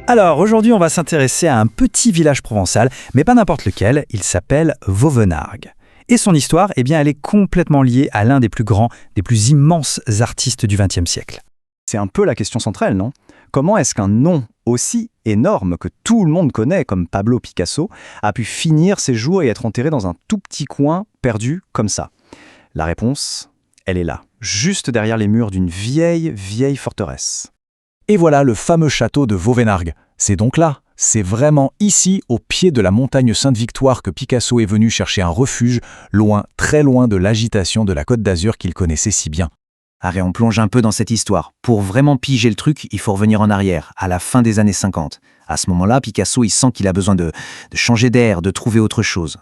Alors aujourd'hui on va s'intéresser à un petit village provençal, mais pas n'importe lequel, il s'appelle Vauvenargues. Et son histoire, eh bien, elle est complètement liée à l'un des plus grands, des plus immenses artistes du XXe siècle. C'est un peu la question centrale, non? Comment est-ce qu'un nom aussi énorme que tout le monde connaît, comme Pablo Picasso, a pu finir ses jours et être enterré dans un tout petit coin perdu comme ça? La réponse, elle est là, juste derrière les murs d'une vieille forteresse. Et voilà le fameux château de Vauvenargues. C'est donc là, c'est vraiment ici, au pied de la montagne Sainte-Victoire, que Picasso est venu chercher un refuge, loin, très loin de l'agitation de la Côte d'Azur qu'il connaissait si bien. Allez, on plonge un peu dans cette histoire. Pour vraiment piger le truc, il faut revenir en arrière, à la fin des années 50. À ce moment-là, Picasso, il sent qu'il a besoin de changer d'air, de trouver autre chose.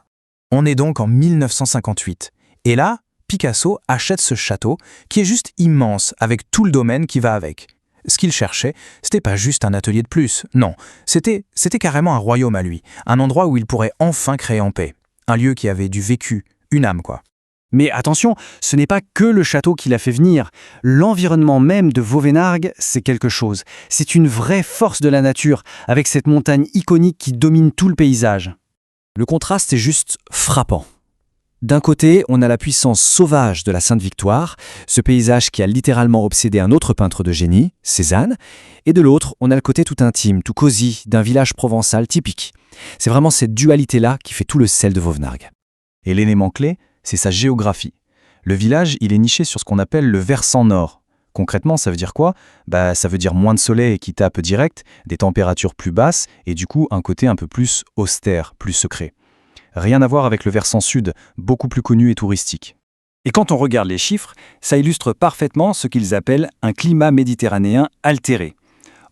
On est donc en 1958. Et là, Picasso achète ce château, qui est juste immense, avec tout le domaine qui va avec. Ce qu'il cherchait, c'était pas juste un atelier de plus, non, c'était carrément un royaume à lui, un endroit où il pourrait enfin créer en paix, un lieu qui avait du vécu, une âme quoi. Mais attention, ce n'est pas que le château qui l'a fait venir. L'environnement même de Vauvenargues, c'est quelque chose. C'est une vraie force de la nature, avec cette montagne iconique qui domine tout le paysage. Le contraste est juste frappant. D'un côté, on a la puissance sauvage de la Sainte-Victoire, ce paysage qui a littéralement obsédé un autre peintre de génie, Cézanne, et de l'autre, on a le côté tout intime, tout cosy, d'un village provençal typique. C'est vraiment cette dualité-là qui fait tout le sel de Vauvenargues. Et l'élément clé, c'est sa géographie. Le village, il est niché sur ce qu'on appelle le versant nord. Concrètement, ça veut dire quoi? Ça veut dire moins de soleil qui tape direct, des températures plus basses et du coup un côté un peu plus austère, plus secret. Rien à voir avec le versant sud, beaucoup plus connu et touristique. Et quand on regarde les chiffres, ça illustre parfaitement ce qu'ils appellent un climat méditerranéen altéré.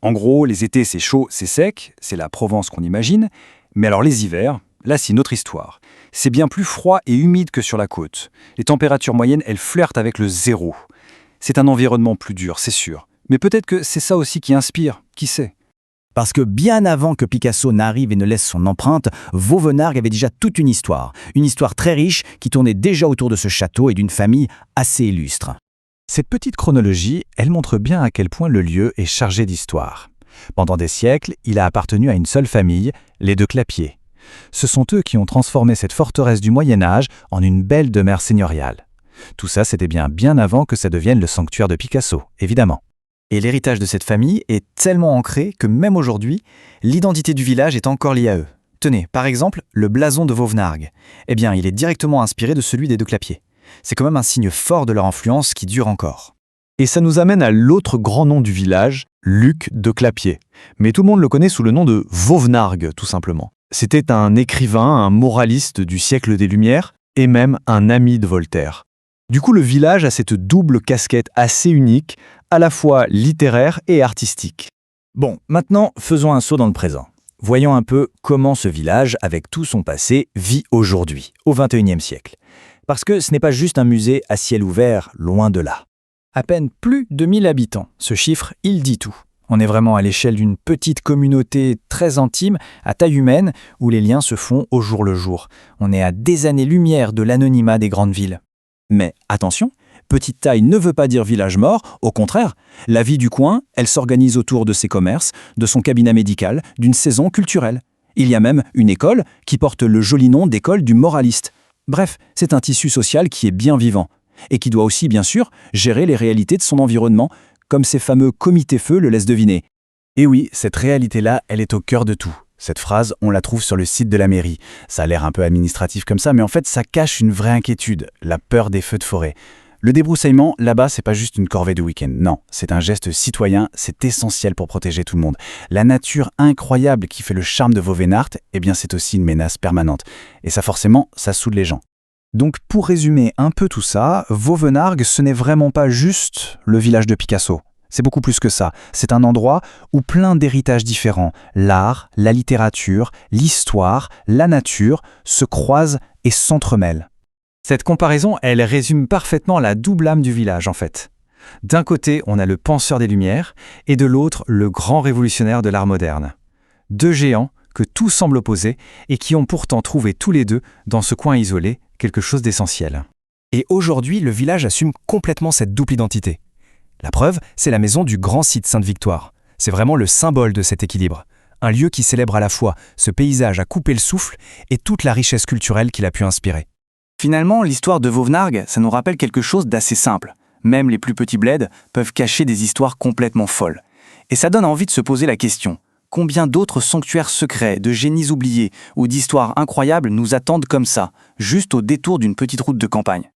En gros, les étés c'est chaud, c'est sec, c'est la Provence qu'on imagine, mais alors les hivers, là c'est une autre histoire. C'est bien plus froid et humide que sur la côte. Les températures moyennes, elles flirtent avec le zéro. C'est un environnement plus dur, c'est sûr. Mais peut-être que c'est ça aussi qui inspire, qui sait? Parce que bien avant que Picasso n'arrive et ne laisse son empreinte, Vauvenargues avait déjà toute une histoire très riche qui tournait déjà autour de ce château et d'une famille assez illustre. Cette petite chronologie, elle montre bien à quel point le lieu est chargé d'histoire. Pendant des siècles, il a appartenu à une seule famille, les de Clapiers. Ce sont eux qui ont transformé cette forteresse du Moyen-Âge en une belle demeure seigneuriale. Tout ça, c'était bien avant que ça devienne le sanctuaire de Picasso, évidemment. Et l'héritage de cette famille est tellement ancré que même aujourd'hui, l'identité du village est encore liée à eux. Tenez, par exemple, le blason de Vauvenargues. Eh bien, il est directement inspiré de celui des de Clapiers. C'est quand même un signe fort de leur influence qui dure encore. Et ça nous amène à l'autre grand nom du village, Luc de Clapiers. Mais tout le monde le connaît sous le nom de Vauvenargues, tout simplement. C'était un écrivain, un moraliste du siècle des Lumières, et même un ami de Voltaire. Du coup, le village a cette double casquette assez unique, à la fois littéraire et artistique. Bon, maintenant, faisons un saut dans le présent. Voyons un peu comment ce village, avec tout son passé, vit aujourd'hui, au XXIe siècle. Parce que ce n'est pas juste un musée à ciel ouvert, loin de là. À peine plus de 1000 habitants. Ce chiffre, il dit tout. On est vraiment à l'échelle d'une petite communauté très intime, à taille humaine, où les liens se font au jour le jour. On est à des années-lumière de l'anonymat des grandes villes. Mais attention, petite taille ne veut pas dire village mort, au contraire. La vie du coin, elle s'organise autour de ses commerces, de son cabinet médical, d'une saison culturelle. Il y a même une école qui porte le joli nom d'école du moraliste. Bref, c'est un tissu social qui est bien vivant et qui doit aussi, bien sûr, gérer les réalités de son environnement, comme ces fameux comités feu le laissent deviner. Et oui, cette réalité-là, elle est au cœur de tout. Cette phrase, on la trouve sur le site de la mairie. Ça a l'air un peu administratif comme ça, mais en fait, ça cache une vraie inquiétude, la peur des feux de forêt. Le débroussaillement, là-bas, c'est pas juste une corvée de week-end. Non, c'est un geste citoyen, c'est essentiel pour protéger tout le monde. La nature incroyable qui fait le charme de Vauvenargues, eh bien, c'est aussi une menace permanente. Et ça, forcément, ça soude les gens. Donc, pour résumer un peu tout ça, Vauvenargues, ce n'est vraiment pas juste le village de Picasso. C'est beaucoup plus que ça. C'est un endroit où plein d'héritages différents, l'art, la littérature, l'histoire, la nature, se croisent et s'entremêlent. Cette comparaison, elle résume parfaitement la double âme du village, en fait. D'un côté, on a le penseur des Lumières, et de l'autre, le grand révolutionnaire de l'art moderne. Deux géants que tout semble opposer, et qui ont pourtant trouvé tous les deux, dans ce coin isolé, quelque chose d'essentiel. Et aujourd'hui, le village assume complètement cette double identité. La preuve, c'est la maison du grand site Sainte-Victoire. C'est vraiment le symbole de cet équilibre. Un lieu qui célèbre à la fois ce paysage à couper le souffle et toute la richesse culturelle qu'il a pu inspirer. Finalement, l'histoire de Vauvenargues, ça nous rappelle quelque chose d'assez simple. Même les plus petits bleds peuvent cacher des histoires complètement folles. Et ça donne envie de se poser la question. Combien d'autres sanctuaires secrets, de génies oubliés ou d'histoires incroyables nous attendent comme ça, juste au détour d'une petite route de campagne ?